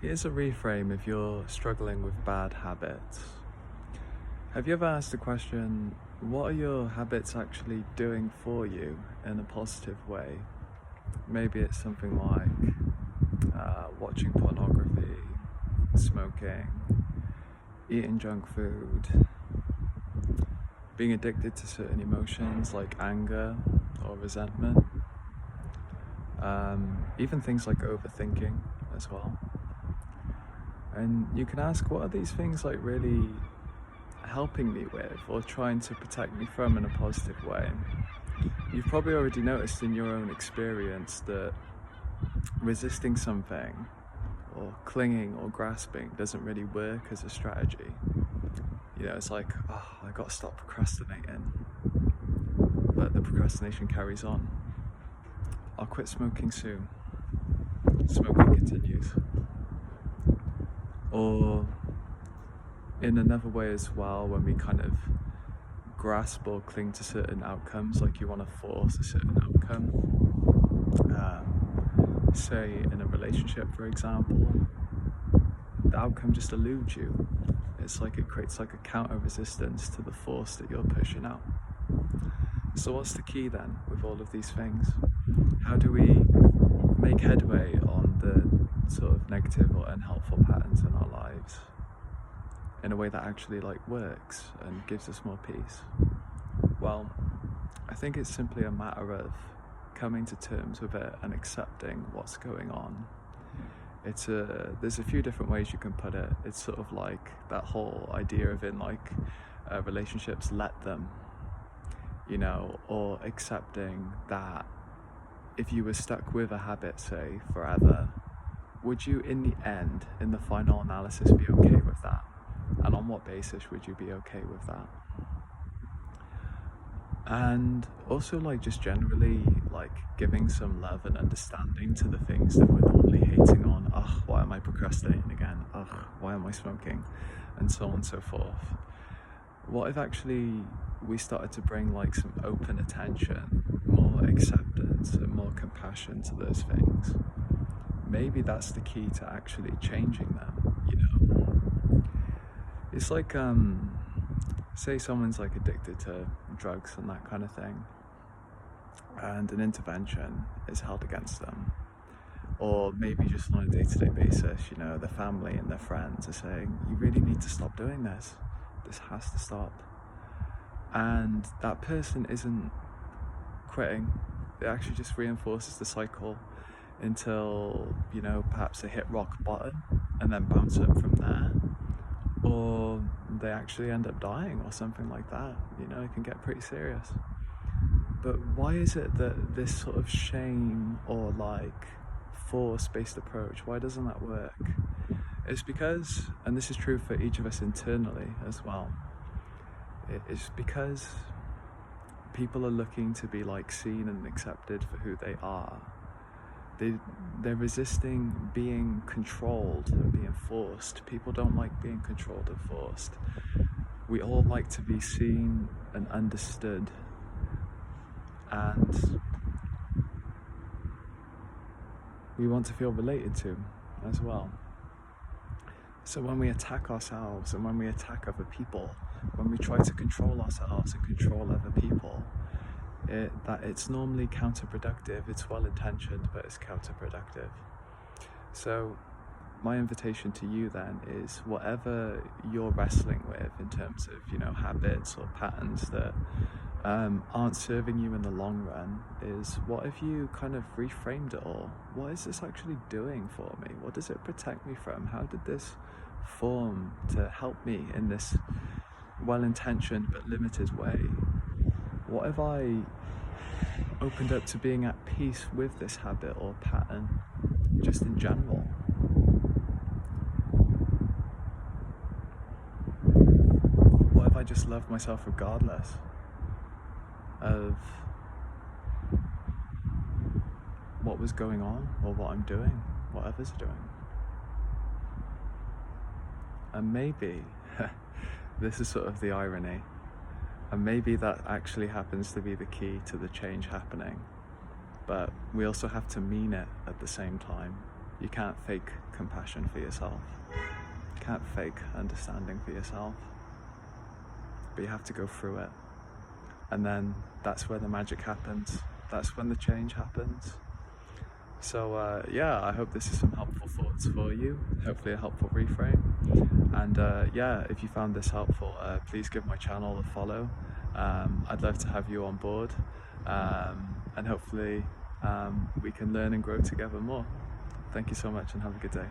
Here's a reframe if you're struggling with bad habits. Have you ever asked the question, what are your habits actually doing for you in a positive way? Maybe it's something like watching pornography, smoking, eating junk food, being addicted to certain emotions like anger or resentment, even things like overthinking as well. And you can ask, what are these things like really helping me with or trying to protect me from in a positive way? You've probably already noticed in your own experience that resisting something or clinging or grasping doesn't really work as a strategy. You know, it's like, oh, I gotta stop procrastinating, but the procrastination carries on. I'll quit smoking soon. Smoking continues. Or in another way as well, when we kind of grasp or cling to certain outcomes, like you want to force a certain outcome, say in a relationship, for example, the outcome just eludes you. It's like it creates like a counter resistance to the force that you're pushing out. So what's the key then with all of these things? How do we make headway on the sort of negative or unhelpful patterns in our lives in a way that actually like works and gives us more peace? Well, I think it's simply a matter of coming to terms with it and accepting what's going on. There's a few different ways you can put it. It's sort of like that whole idea of in like relationships, let them, you know, or accepting that if you were stuck with a habit, say, forever, would you in the end, in the final analysis, be okay with that? And on what basis would you be okay with that? And also like just generally like giving some love and understanding to the things that we're normally hating on. Ugh, why am I procrastinating again? Ugh, why am I smoking? And so on and so forth. What if actually we started to bring like some open attention, more acceptance and more compassion to those things? Maybe that's the key to actually changing them, you know? It's like, say someone's like addicted to drugs and that kind of thing, and an intervention is held against them. Or maybe just on a day-to-day basis, you know, their family and their friends are saying, you really need to stop doing this. This has to stop. And that person isn't quitting. It actually just reinforces the cycle until, you know, perhaps they hit rock bottom and then bounce up from there. Or they actually end up dying or something like that. You know, it can get pretty serious. But why is it that this sort of shame or like force-based approach, why doesn't that work? It's because, and this is true for each of us internally as well, it's because people are looking to be like seen and accepted for who they are. They're resisting being controlled and being forced. People don't like being controlled and forced. We all like to be seen and understood. And we want to feel related to as well. So when we attack ourselves and when we attack other people, when we try to control ourselves and control other people, it's normally counterproductive. It's well-intentioned, but it's counterproductive. So my invitation to you then is, whatever you're wrestling with in terms of, you know, habits or patterns that aren't serving you in the long run, is what if you kind of reframed it all? What is this actually doing for me? What does it protect me from? How did this form to help me in this well-intentioned but limited way? What if I opened up to being at peace with this habit or pattern, just in general? What if I just loved myself regardless of what was going on or what I'm doing, what others are doing? And maybe, this is sort of the irony, and maybe that actually happens to be the key to the change happening. But we also have to mean it at the same time. You can't fake compassion for yourself. You can't fake understanding for yourself. But you have to go through it. And then that's where the magic happens. That's when the change happens. So yeah, I hope this is some helpful thoughts for you. Hopefully a helpful reframe. And yeah, if you found this helpful, please give my channel a follow. I'd love to have you on board. And hopefully we can learn and grow together more. Thank you so much and have a good day.